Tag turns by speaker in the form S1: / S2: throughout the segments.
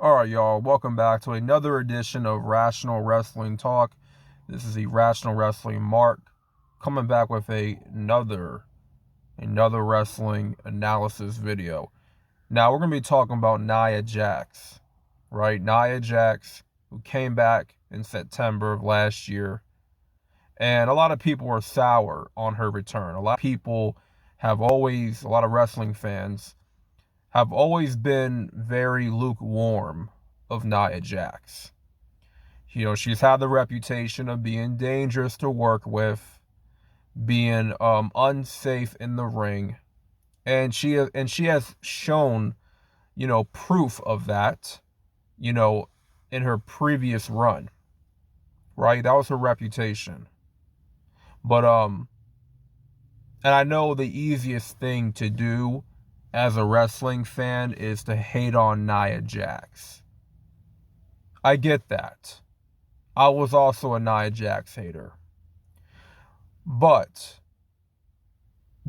S1: All right, y'all. Welcome back to another edition of Rational Wrestling Talk. This is the Rational Wrestling Mark coming back with another wrestling analysis video. Now we're gonna be talking about Nia Jax, right? Nia Jax, who came back in September of last year, and a lot of people were sour on her return. A lot of people a lot of wrestling fans have always been very lukewarm of Nia Jax. She's had the reputation of being dangerous to work with, being unsafe in the ring, and she has shown, proof of that, you know, in her previous run, right? That was her reputation. But and I know the easiest thing to do as a wrestling fan is to hate on Nia Jax. I get that. I was also a Nia Jax hater. But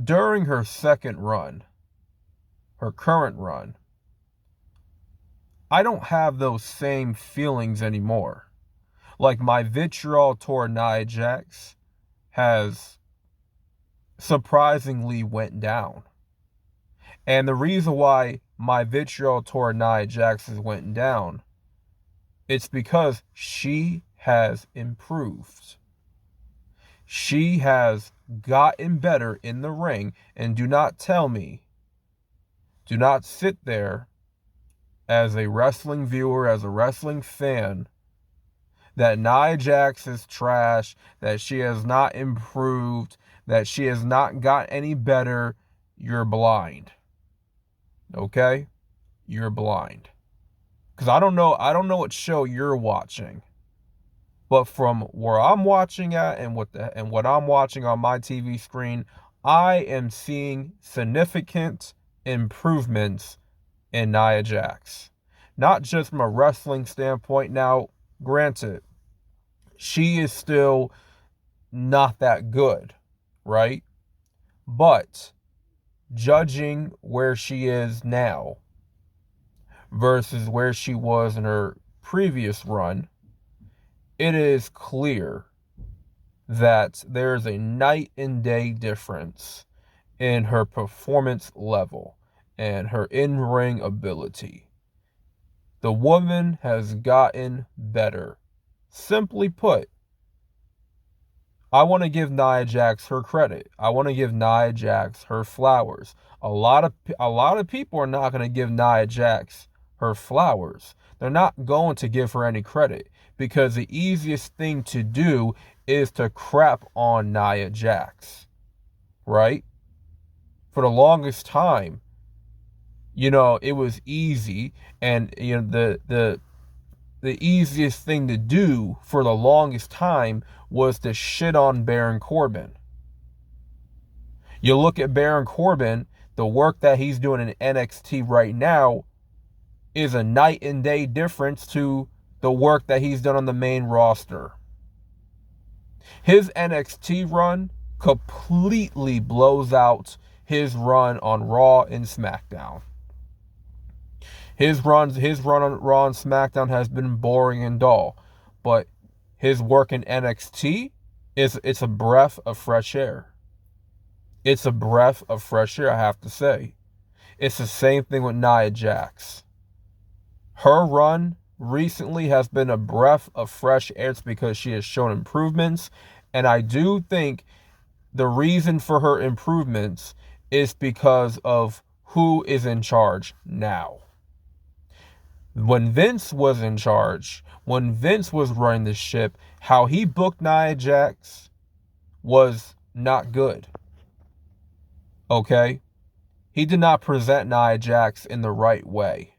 S1: during her second run, her current run, I don't have those same feelings anymore. Like, my vitriol toward Nia Jax has surprisingly went down. And the reason why my vitriol toward Nia Jax has went down, it's because she has improved. She has gotten better in the ring. And do not sit there as a wrestling viewer, as a wrestling fan, that Nia Jax is trash, that she has not improved, that she has not got any better. You're blind. Okay? You're blind. Because I don't know what show you're watching. But from where I'm watching at and what I'm watching on my TV screen, I am seeing significant improvements in Nia Jax. Not just from a wrestling standpoint. Now, granted, she is still not that good, right? But judging where she is now versus where she was in her previous run, it is clear that there's a night and day difference in her performance level and her in-ring ability. The woman has gotten better. Simply put, I want to give Nia Jax her credit. I want to give Nia Jax her flowers. A lot of people are not going to give Nia Jax her flowers. They're not going to give her any credit because the easiest thing to do is to crap on Nia Jax, right? For the longest time, it was easy, and the easiest thing to do for the longest time was to shit on Baron Corbin. You look at Baron Corbin, the work that he's doing in NXT right now is a night and day difference to the work that he's done on the main roster. His NXT run completely blows out his run on Raw and SmackDown. His run on Raw and SmackDown has been boring and dull, but his work in NXT it's a breath of fresh air. It's a breath of fresh air, I have to say. It's the same thing with Nia Jax. Her run recently has been a breath of fresh air. It's because she has shown improvements, and I do think the reason for her improvements is because of who is in charge now. When Vince was in charge, when Vince was running the ship, how he booked Nia Jax was not good. Okay? He did not present Nia Jax in the right way.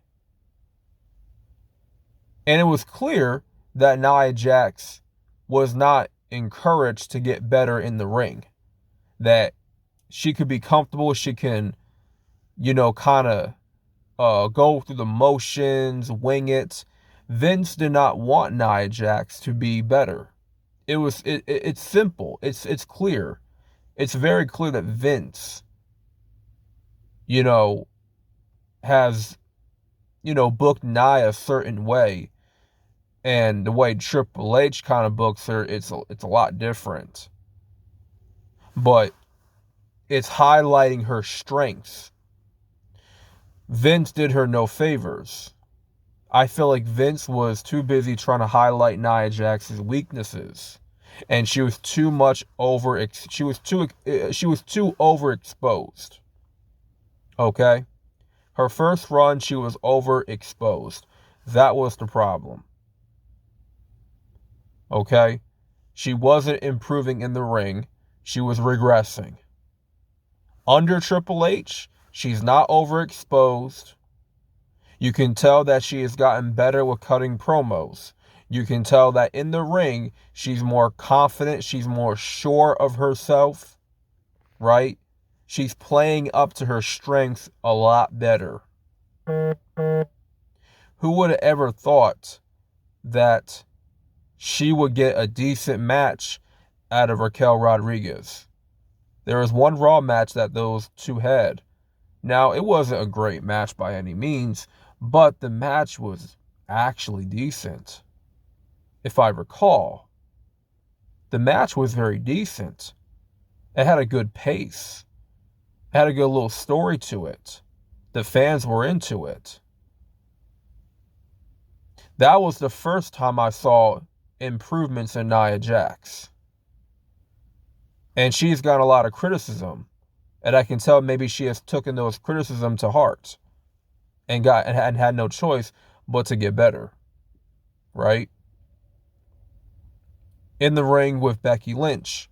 S1: And it was clear that Nia Jax was not encouraged to get better in the ring. That she could be comfortable, she can, kind of go through the motions, wing it. Vince did not want Nia Jax to be better. It's simple. It's clear. It's very clear that Vince, has booked Nia a certain way, and the way Triple H kind of books her, it's a lot different. But it's highlighting her strengths. Vince did her no favors. I feel like Vince was too busy trying to highlight Nia Jax's weaknesses, and she was too overexposed. Okay? Her first run, she was overexposed. That was the problem. Okay? She wasn't improving in the ring. She was regressing. Under Triple H, she's not overexposed. You can tell that she has gotten better with cutting promos. You can tell that in the ring, she's more confident. She's more sure of herself, right? She's playing up to her strengths a lot better. Who would have ever thought that she would get a decent match out of Raquel Rodriguez? There was one Raw match that those two had. Now, it wasn't a great match by any means, but the match was actually decent. If I recall, the match was very decent. It had a good pace. It had a good little story to it. The fans were into it. That was the first time I saw improvements in Nia Jax. And she's got a lot of criticism. And I can tell maybe she has taken those criticism to heart and had no choice but to get better. Right? In the ring with Becky Lynch,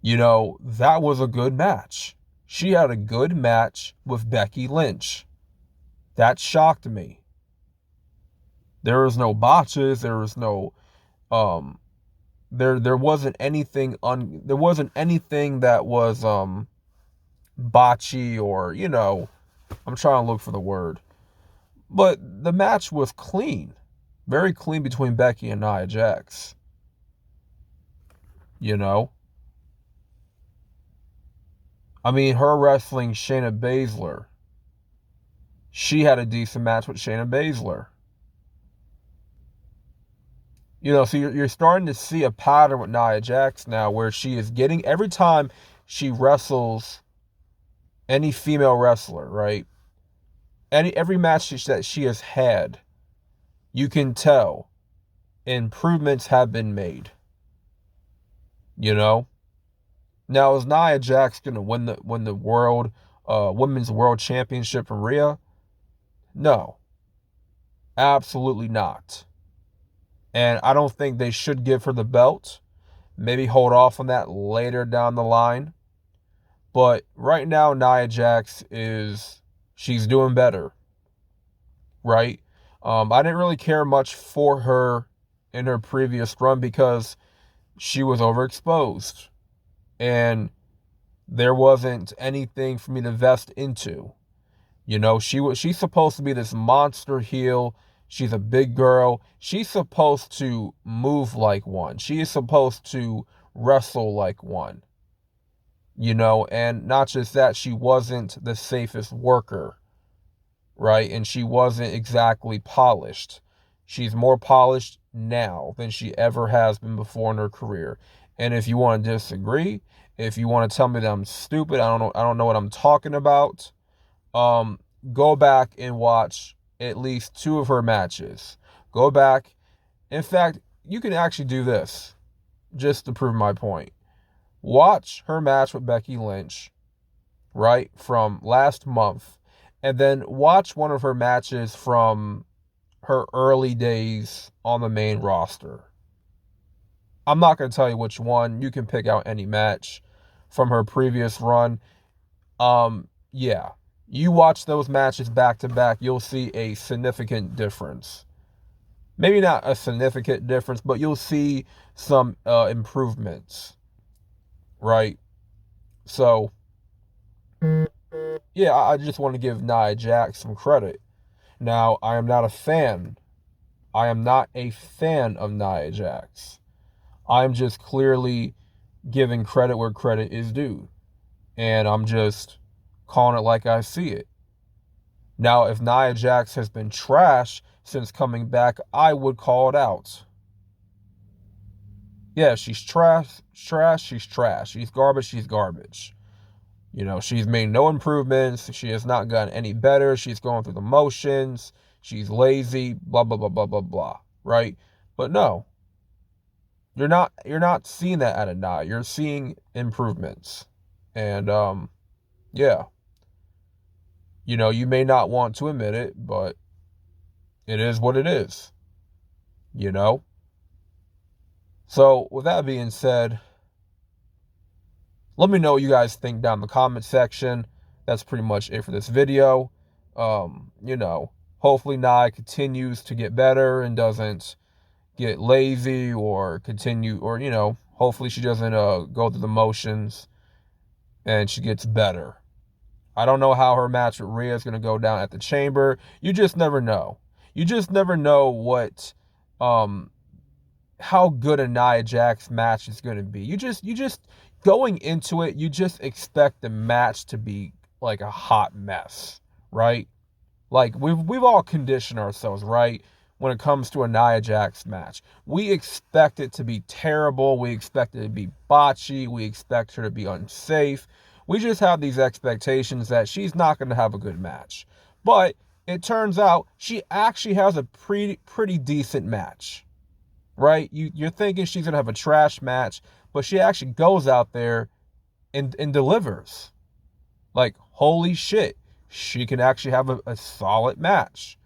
S1: that was a good match. She had a good match with Becky Lynch. That shocked me. There was no botches. There was no, there wasn't anything there wasn't anything that was botchy or I'm trying to look for the word, but the match was clean, very clean between Becky and Nia Jax. I mean, her wrestling Shayna Baszler. She had a decent match with Shayna Baszler. So you're starting to see a pattern with Nia Jax now where she is getting, every time she wrestles any female wrestler, right? Every match that she has had, you can tell improvements have been made. Now, is Nia Jax going to win the world women's world championship from Rhea? No, absolutely not. And I don't think they should give her the belt. Maybe hold off on that later down the line. But right now, Nia Jax she's doing better. Right? I didn't really care much for her in her previous run because she was overexposed. And there wasn't anything for me to invest into. She's supposed to be this monster heel. She's a big girl. She's supposed to move like one. She is supposed to wrestle like one. And not just that, she wasn't the safest worker, right? And she wasn't exactly polished. She's more polished now than she ever has been before in her career. And if you want to disagree, if you want to tell me that I'm stupid, I don't know what I'm talking about, go back and watch at least 2 of her matches. Go back. In fact, you can actually do this just to prove my point. Watch her match with Becky Lynch, right, from last month, and then watch one of her matches from her early days on the main roster. I'm not going to tell you which one. You can pick out any match from her previous run. Yeah. You watch those matches back to back, you'll see a significant difference. Maybe not a significant difference, but you'll see some improvements. Right? So, yeah, I just want to give Nia Jax some credit. Now, I am not a fan. I am not a fan of Nia Jax. I'm just clearly giving credit where credit is due. And I'm just calling it like I see it. Now, if Nia Jax has been trash since coming back, I would call it out. Yeah, she's trash, she's trash. She's garbage, she's garbage. You know, she's made no improvements. She has not gotten any better. She's going through the motions. She's lazy, blah, blah, blah, blah, blah, blah. Right? But no, you're not seeing that out of Nia. You're seeing improvements. And yeah. You know, you may not want to admit it, but it is what it is. You know? So with that being said, let me know what you guys think down in the comment section. That's pretty much it for this video. You know, hopefully Nia continues to get better and doesn't get lazy or continue, or, you know, hopefully she doesn't go through the motions and she gets better. I don't know how her match with Rhea is going to go down at the Chamber. You just never know. You just never know what how good a Nia Jax match is going to be. You just going into it, you just expect the match to be like a hot mess, right? Like we've all conditioned ourselves, right? When it comes to a Nia Jax match, we expect it to be terrible. We expect it to be botchy. We expect her to be unsafe. We just have these expectations that she's not going to have a good match. But it turns out she actually has a pretty decent match, right? You're thinking she's going to have a trash match, but she actually goes out there and delivers. Like, holy shit, she can actually have a solid match.